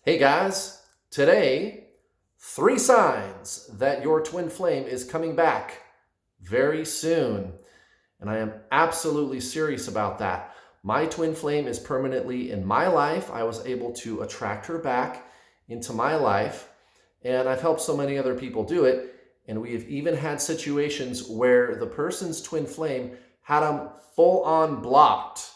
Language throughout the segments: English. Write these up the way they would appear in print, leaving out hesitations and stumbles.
Hey guys, today, 3 signs that your twin flame is coming back very soon. And I am absolutely serious about that. My twin flame is permanently in my life. I was able to attract her back into my life, and I've helped so many other people do it. And we have even had situations where the person's twin flame had them full on blocked.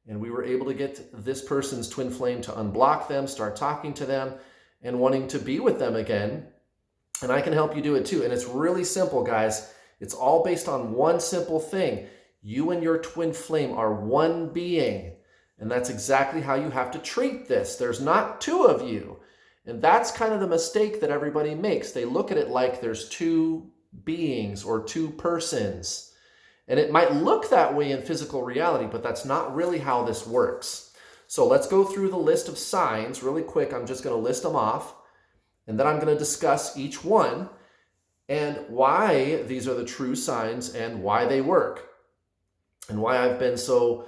And we were able to get this person's twin flame to unblock them, start talking to them, and wanting to be with them again. And I can help you do it too. And it's really simple, guys. It's all based on one simple thing. You and your twin flame are one being. And that's exactly how you have to treat this. There's not two of you. And that's kind of the mistake that everybody makes. They look at it like there's two beings or two persons. And it might look that way in physical reality, but that's not really how this works. So let's go through the list of signs really quick. I'm just going to list them off, and then I'm going to discuss each one and why these are the true signs and why they work, and why I've been so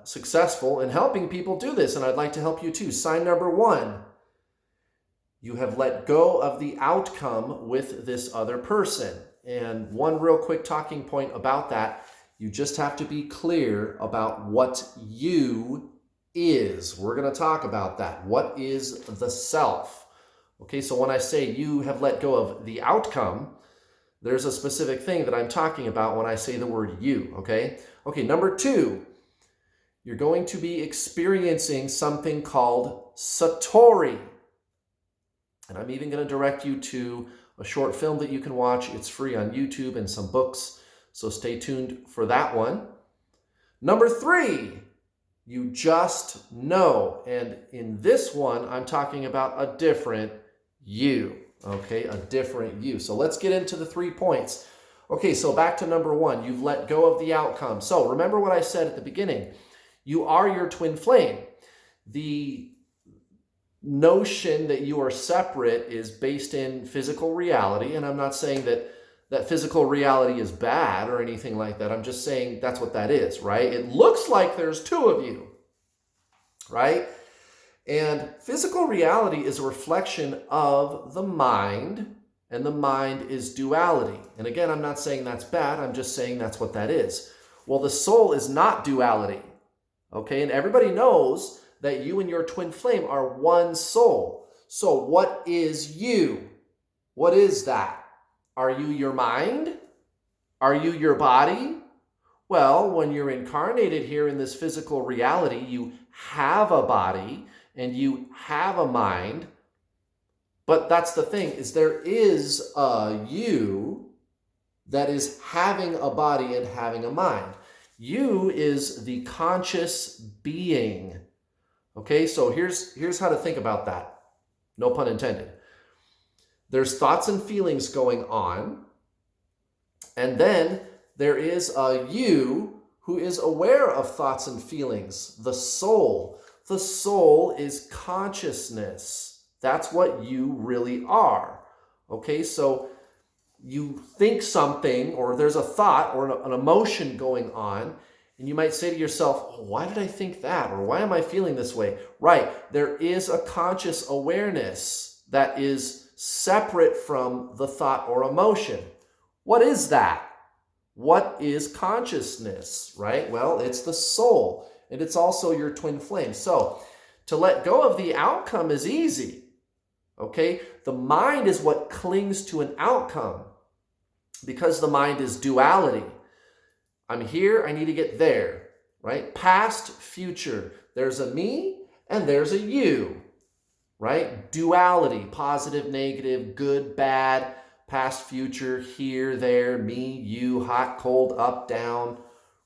successful in helping people do this. And I'd like to help you too. Sign number 1, you have let go of the outcome with this other person. And one real quick talking point about that, you just have to be clear about what you is. We're going to talk about that. What is the self? Okay, so when I say you have let go of the outcome, there's a specific thing that I'm talking about when I say the word you, okay? Okay, number 2, you're going to be experiencing something called Satori. And I'm even going to direct you to a short film that you can watch. It's free on YouTube, and some books, so stay tuned for that one. Number 3, you just know. And in this one, I'm talking about a different you, okay? A different you. So let's get into the 3 points. Okay, so back to number 1, you've let go of the outcome. So remember what I said at the beginning. You are your twin flame. The notion that you are separate is based in physical reality, and I'm not saying that physical reality is bad or anything like that. I'm just saying that's what that is, right? It looks like there's 2 of you, right? And physical reality is a reflection of the mind, and the mind is duality. And again, I'm not saying that's bad. I'm just saying that's what that is. Well, the soul is not duality, okay? And everybody knows that you and your twin flame are one soul. So what is you? What is that? Are you your mind? Are you your body? Well, when you're incarnated here in this physical reality, you have a body and you have a mind. But that's the thing, is there is a you that is having a body and having a mind. You is the conscious being. Okay, so here's how to think about that. No pun intended. There's thoughts and feelings going on, and then there is a you who is aware of thoughts and feelings, the soul. The soul is consciousness. That's what you really are. Okay, so you think something, or there's a thought or an emotion going on, and you might say to yourself, oh, why did I think that? Or why am I feeling this way? Right, there is a conscious awareness that is separate from the thought or emotion. What is that? What is consciousness, right? Well, it's the soul, and it's also your twin flame. So to let go of the outcome is easy, okay? The mind is what clings to an outcome because the mind is duality. I'm here, I need to get there, right? Past, future. There's a me and there's a you, right? Duality, positive, negative, good, bad, past, future, here, there, me, you, hot, cold, up, down,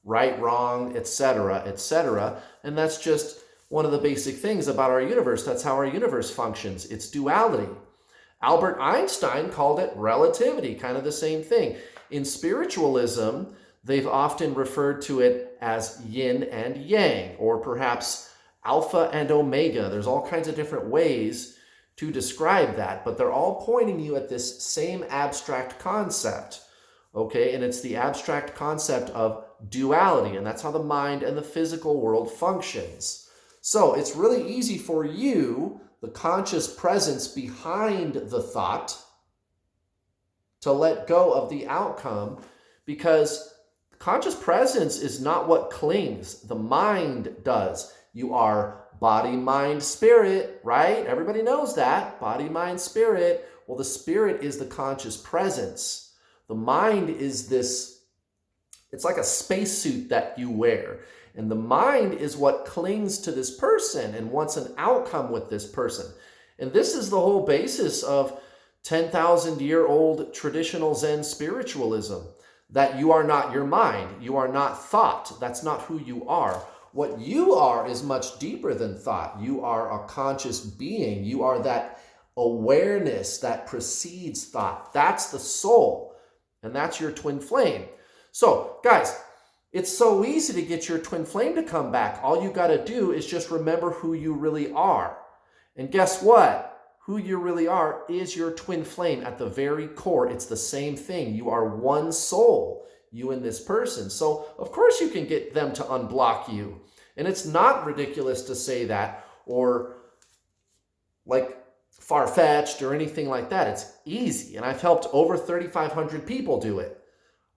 right, wrong, etc., etc. And that's just one of the basic things about our universe. That's how our universe functions. It's duality. Albert Einstein called it relativity, kind of the same thing. In spiritualism, they've often referred to it as yin and yang, or perhaps alpha and omega. There's all kinds of different ways to describe that, but they're all pointing you at this same abstract concept, okay? And it's the abstract concept of duality, and that's how the mind and the physical world functions. So it's really easy for you, the conscious presence behind the thought, to let go of the outcome, because conscious presence is not what clings. The mind does. You are body, mind, spirit, right? Everybody knows that. Body, mind, spirit. Well, the spirit is the conscious presence. The mind is this, it's like a spacesuit that you wear. And the mind is what clings to this person and wants an outcome with this person. And this is the whole basis of 10,000-year-old traditional Zen spiritualism, that you are not your mind. You are not thought. That's not who you are. What you are is much deeper than thought. You are a conscious being. You are that awareness that precedes thought. That's the soul. And that's your twin flame. So, guys, it's so easy to get your twin flame to come back. All you got to do is just remember who you really are. And guess what? Who you really are is your twin flame at the very core. It's the same thing. You are one soul, you and this person. So, of course, you can get them to unblock you. And it's not ridiculous to say that, or like far-fetched or anything like that. It's easy. And I've helped over 3,500 people do it.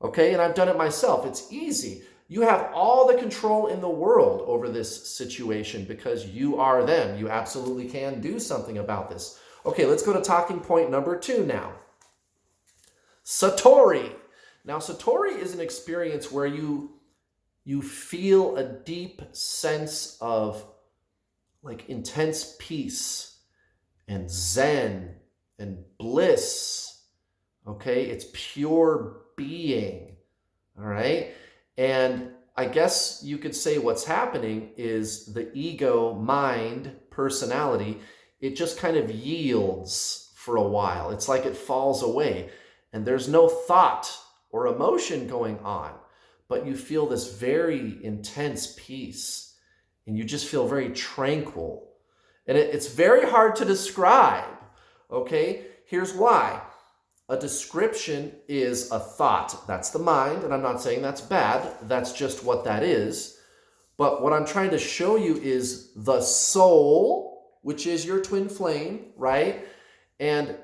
Okay, and I've done it myself. It's easy. You have all the control in the world over this situation because you are them. You absolutely can do something about this. Okay, let's go to talking point number 2 now. Satori. Now, Satori is an experience where you feel a deep sense of like intense peace and zen and bliss. Okay, it's pure being. All right. And I guess you could say what's happening is the ego, mind, personality, it just kind of yields for a while. It's like it falls away and there's no thought or emotion going on, but you feel this very intense peace and you just feel very tranquil. And it's very hard to describe. Okay, here's why. A description is a thought. That's the mind, and I'm not saying that's bad. That's just what that is. But what I'm trying to show you is the soul, which is your twin flame, right? And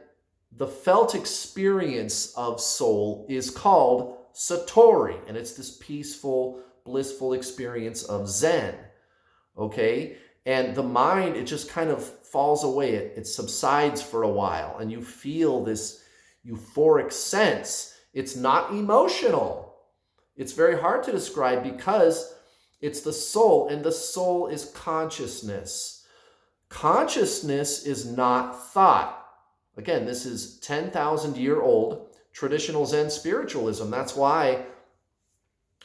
the felt experience of soul is called Satori, and it's this peaceful, blissful experience of Zen, okay? And the mind, it just kind of falls away. It subsides for a while, and you feel this euphoric sense. It's not emotional. It's very hard to describe because it's the soul, and the soul is consciousness. Consciousness is not thought. Again, this is 10,000-year-old traditional Zen spiritualism. That's why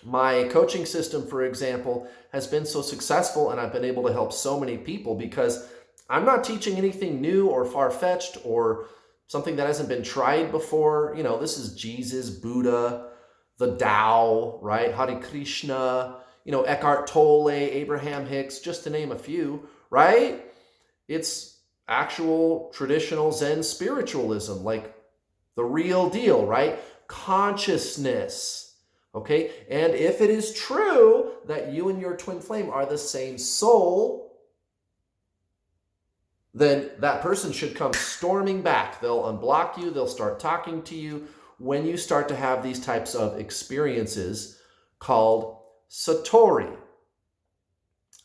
my coaching system, for example, has been so successful, and I've been able to help so many people because I'm not teaching anything new or far-fetched or something that hasn't been tried before. You know, this is Jesus, Buddha, the Tao, right? Hare Krishna, you know, Eckhart Tolle, Abraham Hicks, just to name a few, right? It's actual traditional Zen spiritualism, like the real deal, right? Consciousness, okay? And if it is true that you and your twin flame are the same soul, then that person should come storming back. They'll unblock you. They'll start talking to you when you start to have these types of experiences called Satori.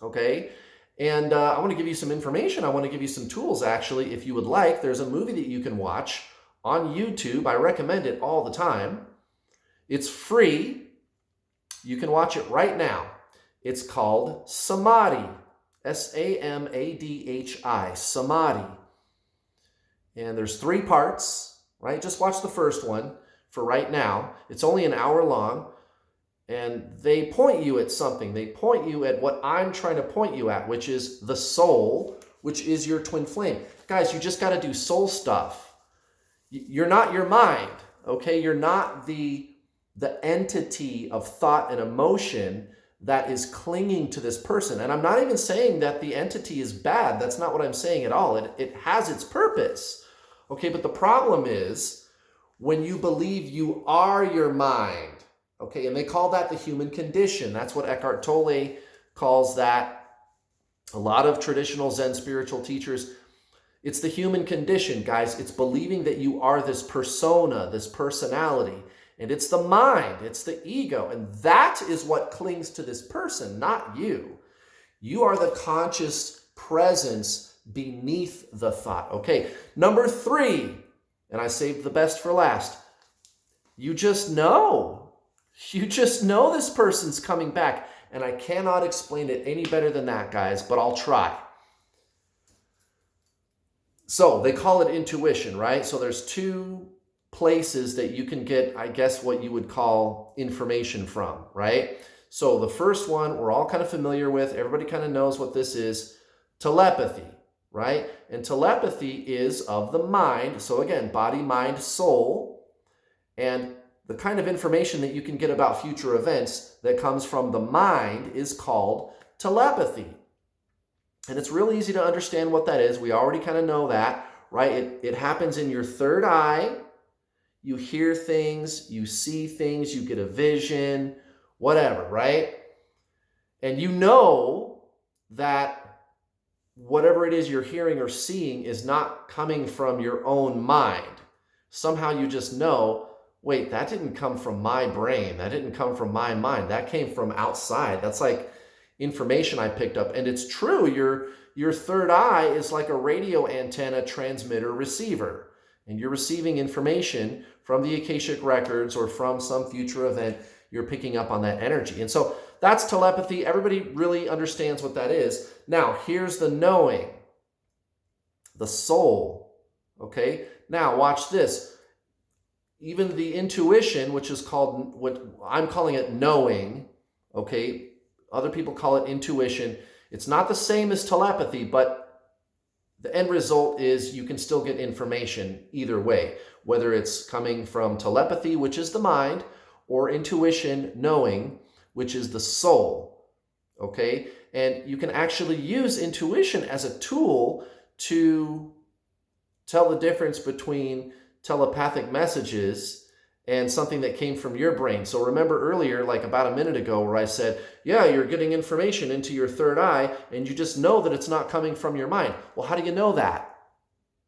Okay? And I want to give you some information. I want to give you some tools, actually, if you would like. There's a movie that you can watch on YouTube. I recommend it all the time. It's free. You can watch it right now. It's called Samadhi. Samadhi, Samadhi. And there's 3 parts, right? Just watch the first one for right now. It's only an hour long, and they point you at something. They point you at what I'm trying to point you at, which is the soul, which is your twin flame. Guys, you just got to do soul stuff. You're not your mind, okay? You're not the entity of thought and emotion that is clinging to this person. And I'm not even saying that the entity is bad. That's not what I'm saying at all. It has its purpose. Okay, but the problem is when you believe you are your mind, okay, and they call that the human condition. That's what Eckhart Tolle calls that. A lot of traditional Zen spiritual teachers, It's the human condition, guys. It's believing that you are this persona, this personality. And it's the mind, it's the ego. And that is what clings to this person, not you. You are the conscious presence beneath the thought. Okay, number 3, and I saved the best for last. You just know. You just know this person's coming back. And I cannot explain it any better than that, guys, but I'll try. So they call it intuition, right? So there's 2 places that you can get, I guess, what you would call information from, right? So the first one we're all kind of familiar with. Everybody kind of knows what this is. Telepathy, right? And telepathy is of the mind. So again, body, mind, soul. And the kind of information that you can get about future events that comes from the mind is called telepathy. And it's really easy to understand what that is. We already kind of know that, right? It happens in your third eye. You hear things, you see things, you get a vision, whatever, right? And you know that whatever it is you're hearing or seeing is not coming from your own mind. Somehow you just know, wait, that didn't come from my brain. That didn't come from my mind. That came from outside. That's like information I picked up. And it's true, your third eye is like a radio antenna transmitter receiver. And you're receiving information from the Akashic records or from some future event. You're picking up on that energy. And so that's telepathy. Everybody really understands what that is. Now, here's the knowing, the soul. Okay? Now, watch this. Even the intuition, which is called, what I'm calling it knowing, okay? Other people call it intuition. It's not the same as telepathy, but the end result is you can still get information either way, whether it's coming from telepathy, which is the mind, or intuition, knowing, which is the soul, okay? And you can actually use intuition as a tool to tell the difference between telepathic messages and something that came from your brain. So remember earlier, like about a minute ago, where I said, yeah, you're getting information into your third eye, and you just know that it's not coming from your mind. Well, how do you know that?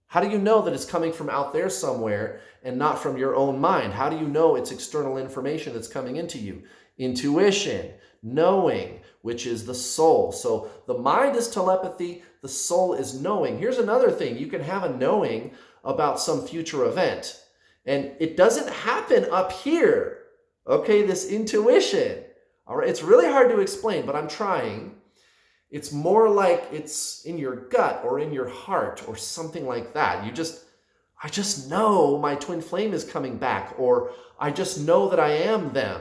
How do you know that it's coming from out there somewhere and not from your own mind? How do you know it's external information that's coming into you? Intuition, knowing, which is the soul. So the mind is telepathy, the soul is knowing. Here's another thing. You can have a knowing about some future event. And it doesn't happen up here, okay, this intuition. All right, it's really hard to explain, but I'm trying. It's more like it's in your gut or in your heart or something like that. I just know my twin flame is coming back, or I just know that I am them,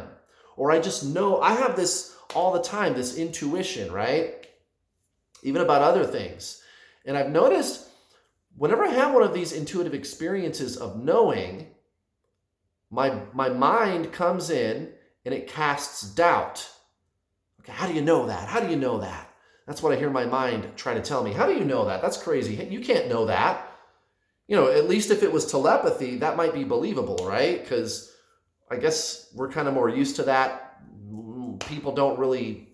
or I just know, I have this all the time, this intuition, right? Even about other things. And I've noticed whenever I have one of these intuitive experiences of knowing, my mind comes in and it casts doubt. Okay, how do you know that? How do you know that? That's what I hear my mind trying to tell me. How do you know that? That's crazy. You can't know that. You know, at least if it was telepathy, that might be believable, right? Because I guess we're kind of more used to that. People don't really,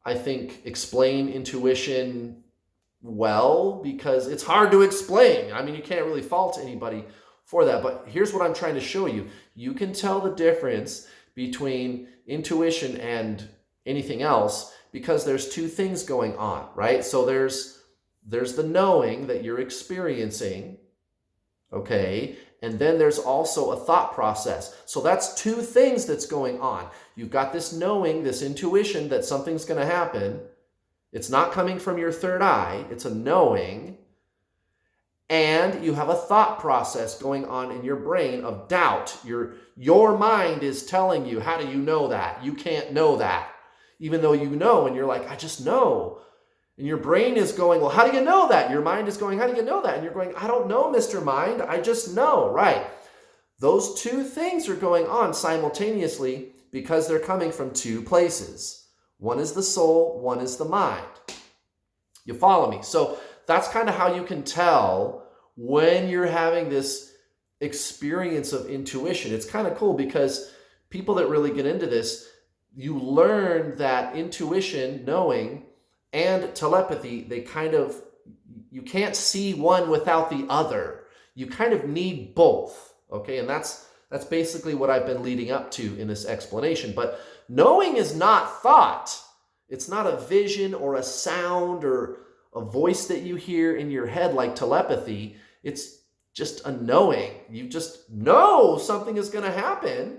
I think, explain intuition well because it's hard to explain. I mean, you can't really fault anybody for that. But here's what I'm trying to show you. You can tell the difference between intuition and anything else because there's 2 things going on, right? So there's the knowing that you're experiencing, okay? And then there's also a thought process. So that's 2 things that's going on. You've got this knowing, this intuition that something's going to happen. It's not coming from your third eye. It's a knowing. And you have a thought process going on in your brain of doubt. Your mind is telling you, how do you know that? You can't know that. Even though you know, and you're like, I just know. And your brain is going, well, how do you know that? Your mind is going, how do you know that? And you're going, I don't know, Mr. Mind. I just know, right? Those 2 things are going on simultaneously because they're coming from 2 places. One is the soul, one is the mind. You follow me? So that's kind of how you can tell when you're having this experience of intuition. It's kind of cool because people that really get into this, you learn that intuition, knowing, and telepathy, they kind of, you can't see one without the other. You kind of need both, okay? And that's basically what I've been leading up to in this explanation. But knowing is not thought. It's not a vision or a sound or a voice that you hear in your head like telepathy. It's just a knowing. You just know something is going to happen.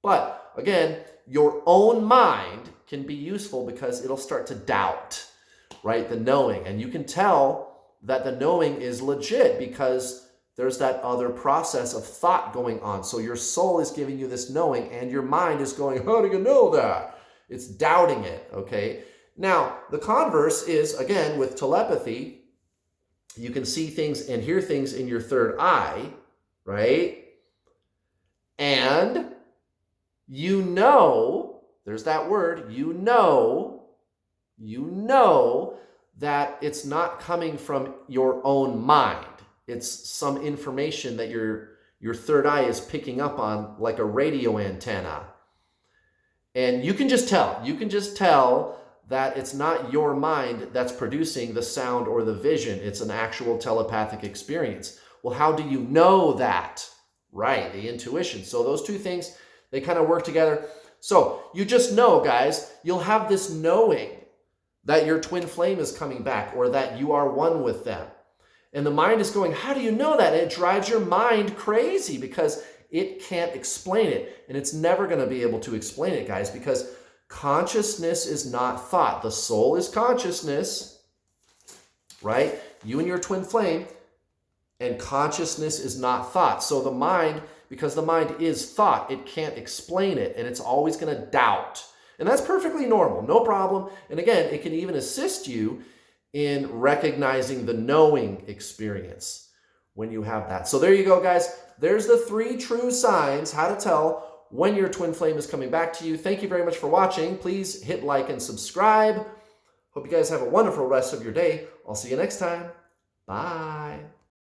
But again, your own mind can be useful because it'll start to doubt, right? The knowing. And you can tell that the knowing is legit because there's that other process of thought going on. So your soul is giving you this knowing and your mind is going, how do you know that? It's doubting it, okay? Now, the converse is, again, with telepathy, you can see things and hear things in your third eye, right? And you know, there's that word, you know that it's not coming from your own mind. It's some information that your third eye is picking up on like a radio antenna. And you can just tell that it's not your mind that's producing the sound or the vision. It's an actual telepathic experience. Well, how do you know that? Right, the intuition. So those two things, they kind of work together. So you just know, guys, you'll have this knowing that your twin flame is coming back or that you are one with them. And the mind is going, how do you know that? And it drives your mind crazy because it can't explain it. And it's never going to be able to explain it, guys, because consciousness is not thought. The soul is consciousness, right? You and your twin flame, and consciousness is not thought. So the mind, because the mind is thought, it can't explain it, and it's always going to doubt. And that's perfectly normal, no problem. And again, it can even assist you in recognizing the knowing experience when you have that. So there you go, guys. There's the 3 true signs, how to tell when your twin flame is coming back to you. Thank you very much for watching. Please hit like and subscribe. Hope you guys have a wonderful rest of your day. I'll see you next time. Bye.